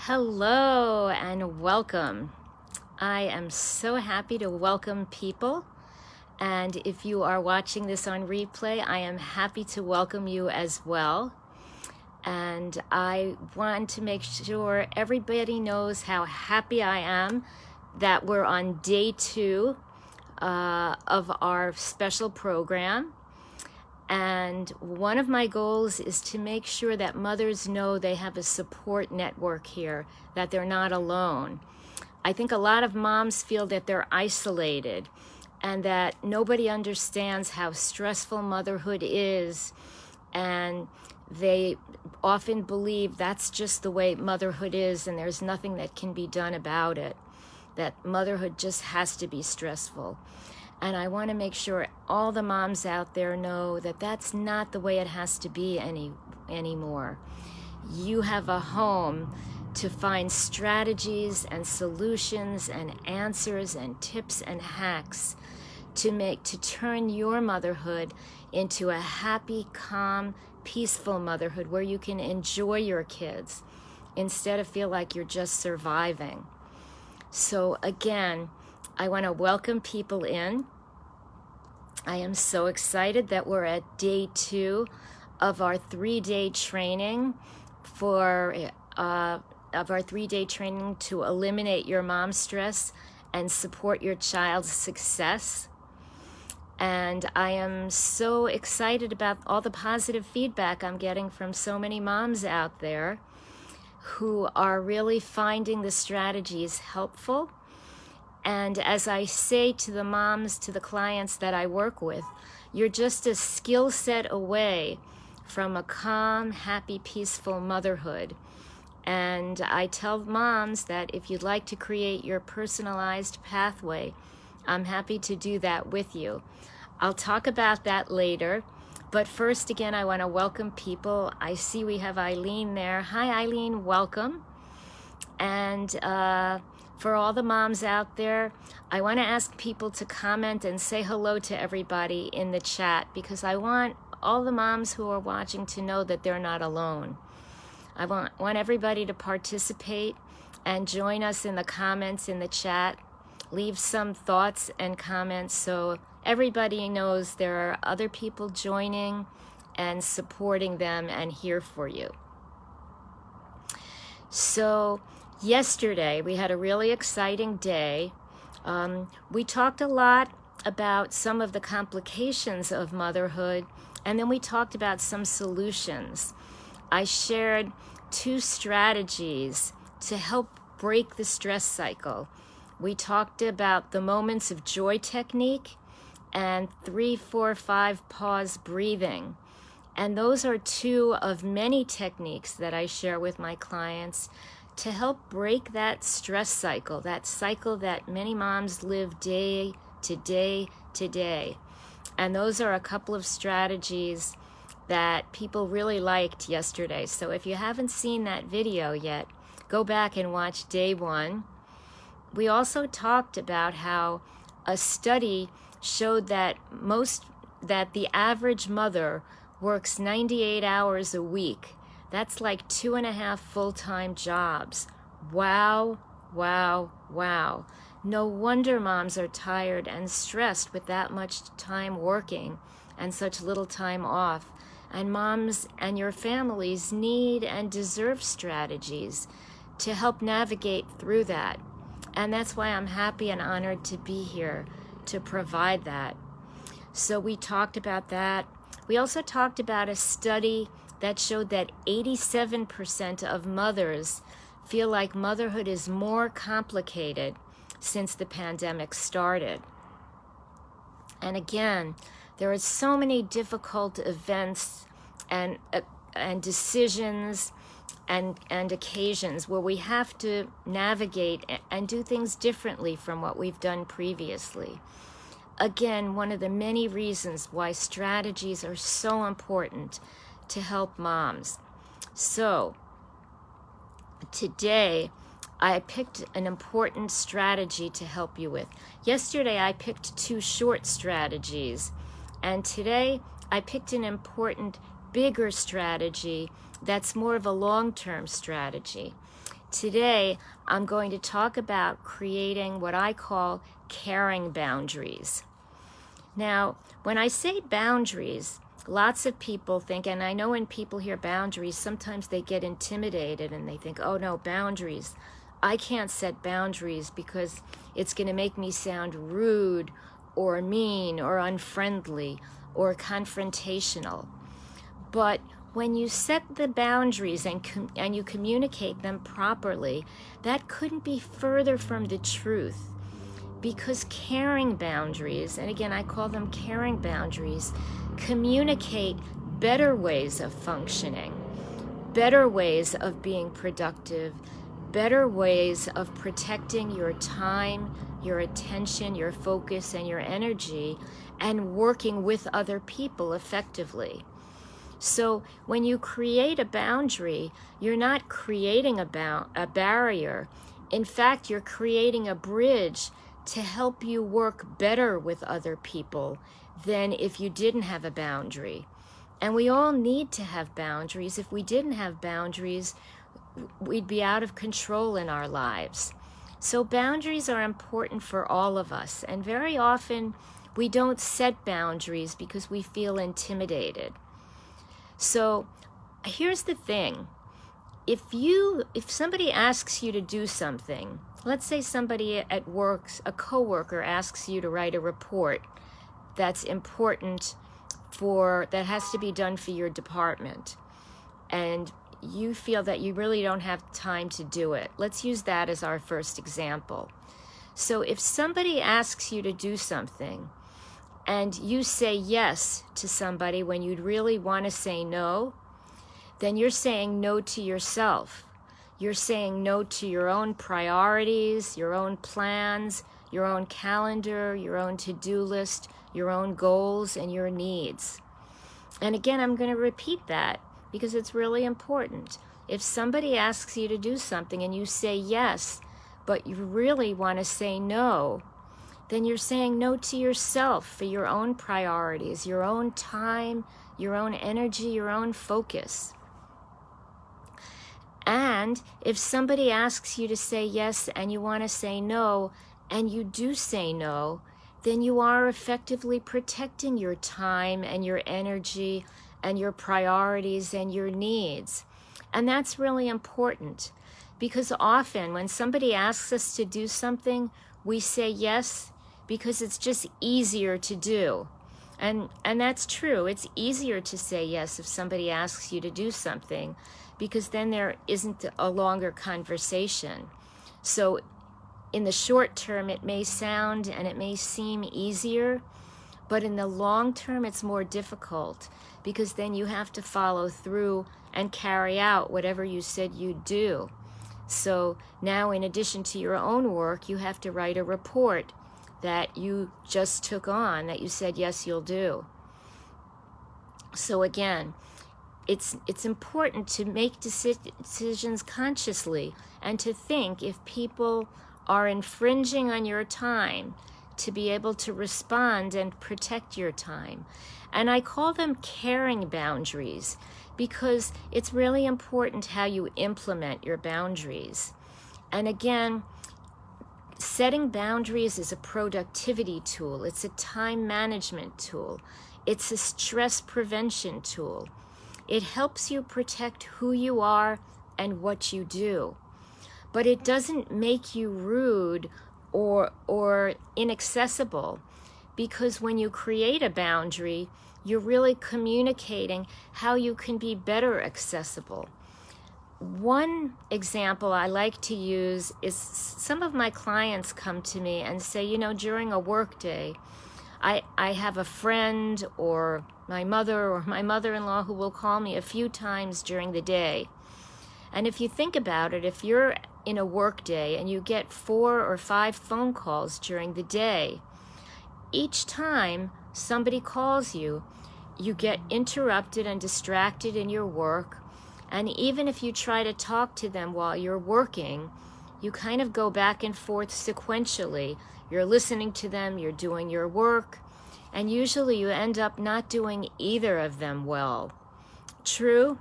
Hello and welcome. I am so happy to welcome people. And if you are watching this on replay, I am happy to welcome you as well. And I want to make sure everybody knows how happy I am that we're on day 2 of our special program. And one of my goals is to make sure that mothers know they have a support network here, that they're not alone. I think a lot of moms feel that they're isolated and that nobody understands how stressful motherhood is, and they often believe that's just the way motherhood is and there's nothing that can be done about it, that motherhood just has to be stressful. And I want to make sure all the moms out there know that that's not the way it has to be anymore. You have a home to find strategies and solutions and answers and tips and hacks to turn your motherhood into a happy, calm, peaceful motherhood where you can enjoy your kids instead of feel like you're just surviving. So again, I want to welcome people in. I am so excited that we're at day 2 of our 3-day training to eliminate your mom stress and support your child's success. And I am so excited about all the positive feedback I'm getting from so many moms out there who are really finding the strategies helpful. And as I say to the moms, to the clients that I work with, you're just a skill set away from a calm, happy, peaceful motherhood. And I tell moms that if you'd like to create your personalized pathway, I'm happy to do that with you. I'll talk about that later. But first, again, I want to welcome people. I see we have Eileen there. Hi, Eileen, welcome. And for all the moms out there, I want to ask people to comment and say hello to everybody in the chat, because I want all the moms who are watching to know that they're not alone. I want everybody to participate and join us in the comments in the chat. Leave some thoughts and comments so everybody knows there are other people joining and supporting them and here for you. So yesterday, we had a really exciting day. We talked a lot about some of the complications of motherhood, and then we talked about some solutions. I shared 2 strategies to help break the stress cycle. We talked about the moments of joy technique and 3, 4, 5 pause breathing. And those are 2 of many techniques that I share with my clients to help break that stress cycle that many moms live day to day to day. And those are a couple of strategies that people really liked yesterday. So if you haven't seen that video yet, go back and watch day 1. We also talked about how a study showed that the average mother works 98 hours a week. That's like 2.5 full-time jobs. Wow, wow, wow. No wonder moms are tired and stressed with that much time working and such little time off. And moms and your families need and deserve strategies to help navigate through that. And that's why I'm happy and honored to be here to provide that. So we talked about that. We also talked about a study that showed that 87% of mothers feel like motherhood is more complicated since the pandemic started. And again, there are so many difficult events and decisions and occasions where we have to navigate and do things differently from what we've done previously. Again, one of the many reasons why strategies are so important to help moms. So today, I picked an important strategy to help you with. Yesterday, I picked 2 short strategies, and today I picked an important, bigger strategy that's more of a long-term strategy. Today, I'm going to talk about creating what I call caring boundaries. Now, when I say boundaries, lots of people think, and I know when people hear boundaries, sometimes they get intimidated and they think, oh no, boundaries. I can't set boundaries because it's going to make me sound rude or mean or unfriendly or confrontational. But when you set the boundaries and you communicate them properly, that couldn't be further from the truth. Because caring boundaries, and again, I call them caring boundaries, communicate better ways of functioning, better ways of being productive, better ways of protecting your time, your attention, your focus, and your energy, and working with other people effectively. So when you create a boundary, you're not creating a barrier. In fact, you're creating a bridge to help you work better with other people than if you didn't have a boundary. And we all need to have boundaries. If we didn't have boundaries, we'd be out of control in our lives. So boundaries are important for all of us. And very often we don't set boundaries because we feel intimidated. So here's the thing. If somebody asks you to do something, let's say somebody at work, a coworker asks you to write a report that's important that has to be done for your department, and you feel that you really don't have time to do it. Let's use that as our first example. So if somebody asks you to do something and you say yes to somebody when you'd really want to say no, then you're saying no to yourself. You're saying no to your own priorities, your own plans, your own calendar, your own to-do list, your own goals, and your needs. And again, I'm going to repeat that because it's really important. If somebody asks you to do something and you say yes, but you really want to say no, then you're saying no to yourself for your own priorities, your own time, your own energy, your own focus. And if somebody asks you to say yes and you want to say no, and you do say no, then you are effectively protecting your time and your energy and your priorities and your needs. And that's really important because often when somebody asks us to do something, we say yes because it's just easier to do. And that's true. It's easier to say yes if somebody asks you to do something because then there isn't a longer conversation. So in the short term, it may sound and it may seem easier, but in the long term, it's more difficult because then you have to follow through and carry out whatever you said you'd do. So now, in addition to your own work, you have to write a report that you just took on, that you said yes, you'll do. So again, it's important to make decisions consciously and to think if people are infringing on your time, to be able to respond and protect your time. And I call them caring boundaries because it's really important how you implement your boundaries. And again, setting boundaries is a productivity tool. It's a time management tool. It's a stress prevention tool. It helps you protect who you are and what you do. But it doesn't make you rude or inaccessible, because when you create a boundary, you're really communicating how you can be better accessible. One example I like to use is some of my clients come to me and say, during a work day, I have a friend or my mother or my mother-in-law who will call me a few times during the day. And if you think about it, if you're in a work day and you get 4 or 5 phone calls during the day, each time somebody calls you, you get interrupted and distracted in your work. And even if you try to talk to them while you're working, you kind of go back and forth sequentially. You're listening to them, you're doing your work, and usually you end up not doing either of them well. True?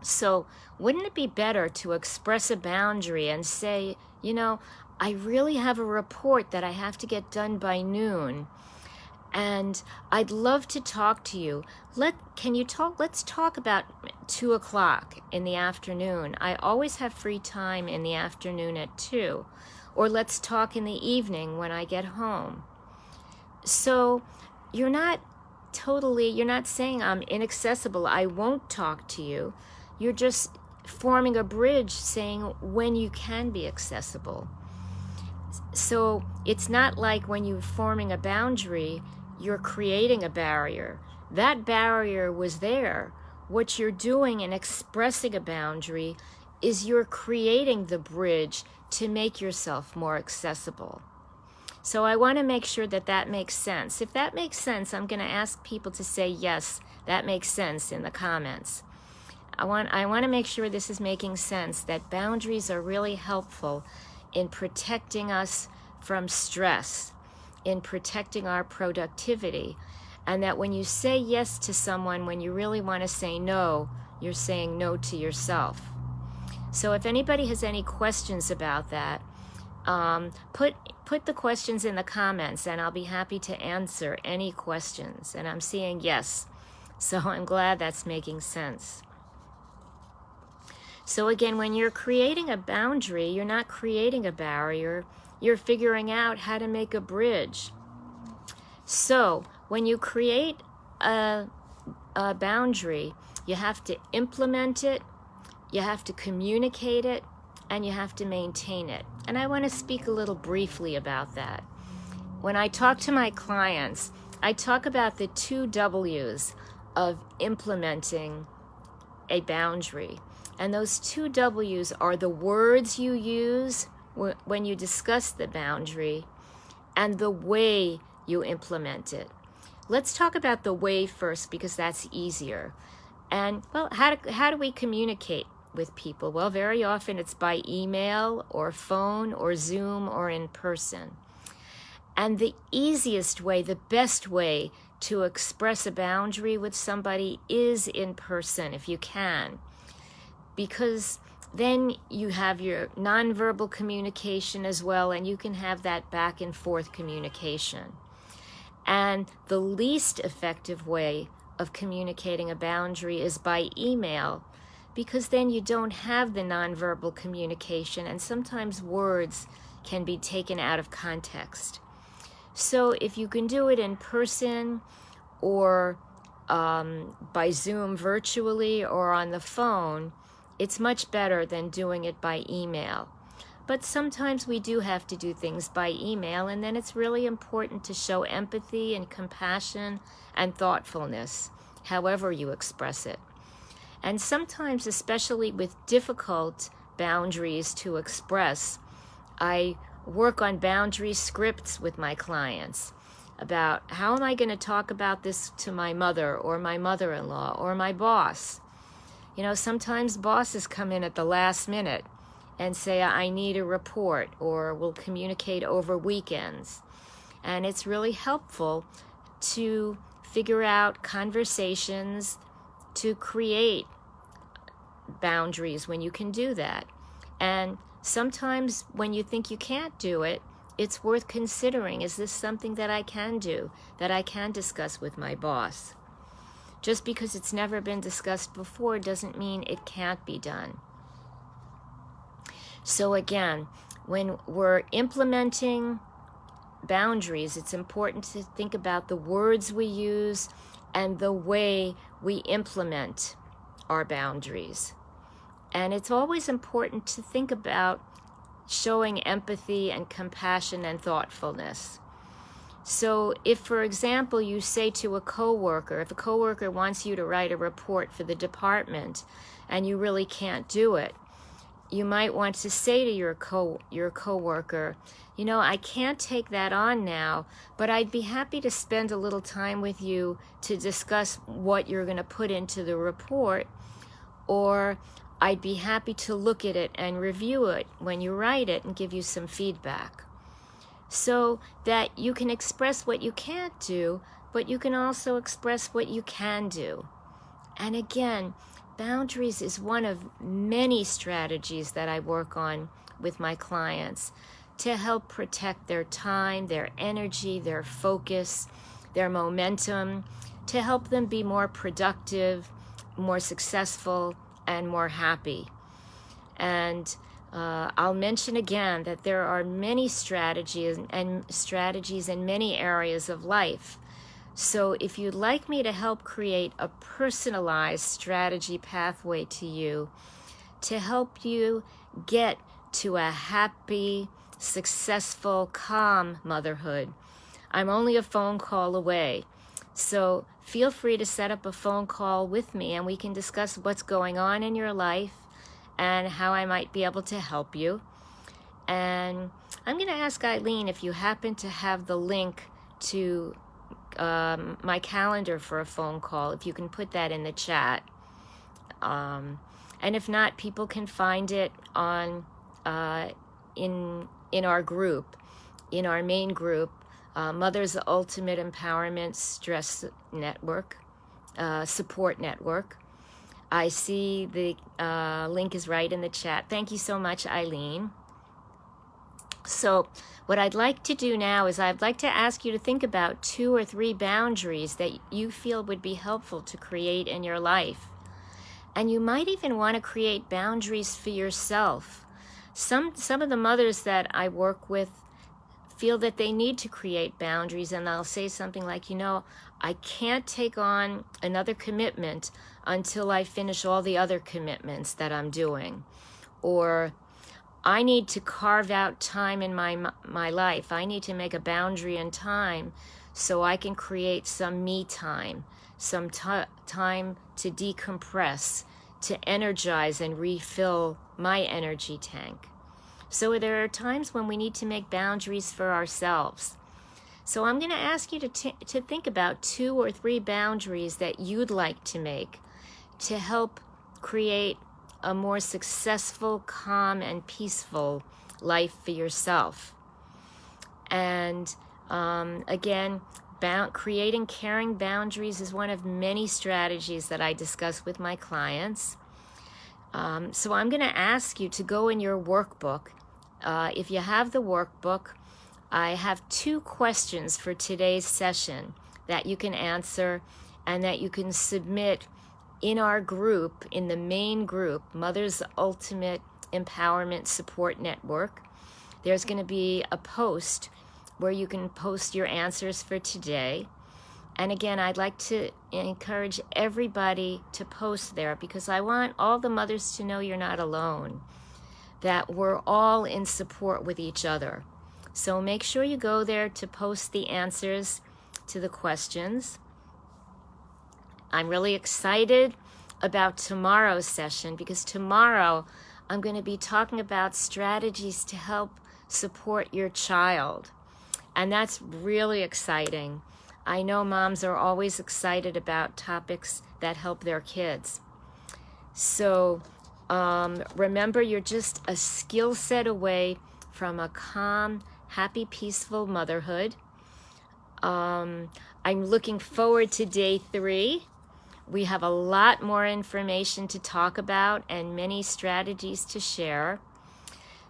So wouldn't it be better to express a boundary and say, I really have a report that I have to get done by noon, and I'd love to talk to you. Let's talk about 2 o'clock in the afternoon. I always have free time in the afternoon at 2. Or let's talk in the evening when I get home. So you're not saying I'm inaccessible, I won't talk to you. You're just forming a bridge saying when you can be accessible. So it's not like when you're forming a boundary, you're creating a barrier. That barrier was there. What you're doing in expressing a boundary is you're creating the bridge to make yourself more accessible. So I want to make sure that makes sense. If that makes sense, I'm going to ask people to say, yes, that makes sense in the comments. I want to make sure this is making sense, that boundaries are really helpful in protecting us from stress, in protecting our productivity, and that when you say yes to someone, when you really want to say no, you're saying no to yourself. So if anybody has any questions about that, put the questions in the comments, and I'll be happy to answer any questions. And I'm seeing yes, so I'm glad that's making sense. So again, when you're creating a boundary, you're not creating a barrier, you're figuring out how to make a bridge. So when you create a boundary, you have to implement it, you have to communicate it, and you have to maintain it. And I want to speak a little briefly about that. When I talk to my clients, I talk about the 2 W's of implementing a boundary. And those 2 W's are the words you use when you discuss the boundary and the way you implement it. Let's talk about the way first, because that's easier. And, well, how do we communicate with people? Well, very often it's by email or phone or Zoom or in person. And the easiest way, the best way to express a boundary with somebody is in person, if you can. Because then you have your nonverbal communication as well, and you can have that back and forth communication. And the least effective way of communicating a boundary is by email, because then you don't have the nonverbal communication, and sometimes words can be taken out of context. So if you can do it in person or by Zoom virtually or on the phone, it's much better than doing it by email. But sometimes we do have to do things by email, and then it's really important to show empathy and compassion and thoughtfulness, however you express it. And sometimes, especially with difficult boundaries to express, I work on boundary scripts with my clients about how am I going to talk about this to my mother or my mother-in-law or my boss. Sometimes bosses come in at the last minute and say, I need a report, or we'll communicate over weekends. And it's really helpful to figure out conversations to create boundaries when you can do that. And sometimes when you think you can't do it, it's worth considering, is this something that I can do, that I can discuss with my boss? Just because it's never been discussed before doesn't mean it can't be done. So again, when we're implementing boundaries, it's important to think about the words we use and the way we implement our boundaries. And it's always important to think about showing empathy and compassion and thoughtfulness. So if, for example, you say to a coworker, if a coworker wants you to write a report for the department and you really can't do it, you might want to say to your coworker, I can't take that on now, but I'd be happy to spend a little time with you to discuss what you're going to put into the report, or I'd be happy to look at it and review it when you write it and give you some feedback. So that you can express what you can't do, but you can also express what you can do. And again, boundaries is one of many strategies that I work on with my clients to help protect their time, their energy, their focus, their momentum, to help them be more productive, more successful, and more happy. And I'll mention again that there are many strategies in many areas of life. So if you'd like me to help create a personalized strategy pathway to you to help you get to a happy, successful, calm motherhood, I'm only a phone call away. So feel free to set up a phone call with me and we can discuss what's going on in your life and how I might be able to help you. And I'm going to ask Eileen if you happen to have the link to my calendar for a phone call, if you can put that in the chat. And if not, people can find it on in our group, in our main group, Mother's Ultimate Empowerment Stress Network, Support Network. I see the link is right in the chat. Thank you so much, Eileen. So what I'd like to do now is I'd like to ask you to think about 2 or 3 boundaries that you feel would be helpful to create in your life. And you might even want to create boundaries for yourself. Some of the mothers that I work with feel that they need to create boundaries, and they'll say something like, I can't take on another commitment until I finish all the other commitments that I'm doing. Or I need to carve out time in my life. I need to make a boundary in time so I can create some me time, some time to decompress, to energize and refill my energy tank. So there are times when we need to make boundaries for ourselves. So I'm going to ask you to think about 2 or 3 boundaries that you'd like to make to help create a more successful, calm, and peaceful life for yourself. And again, creating caring boundaries is one of many strategies that I discuss with my clients. So I'm going to ask you to go in your workbook. If you have the workbook, I have 2 questions for today's session that you can answer and that you can submit in our group, in the main group, Mother's Ultimate Empowerment Support Network. There's going to be a post where you can post your answers for today. And again, I'd like to encourage everybody to post there because I want all the mothers to know you're not alone, that we're all in support with each other. So make sure you go there to post the answers to the questions. I'm really excited about tomorrow's session because tomorrow I'm going to be talking about strategies to help support your child. And that's really exciting. I know moms are always excited about topics that help their kids. So remember, you're just a skill set away from a calm, happy, peaceful motherhood. I'm looking forward to day 3. We have a lot more information to talk about and many strategies to share.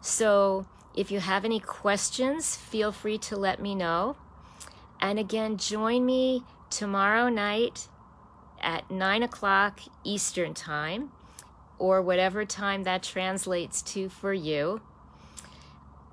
So if you have any questions, feel free to let me know. And again, join me tomorrow night at 9 o'clock Eastern Time, or whatever time that translates to for you.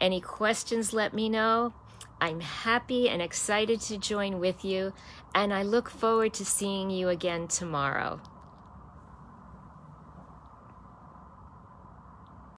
Any questions, let me know. I'm happy and excited to join with you, and I look forward to seeing you again tomorrow.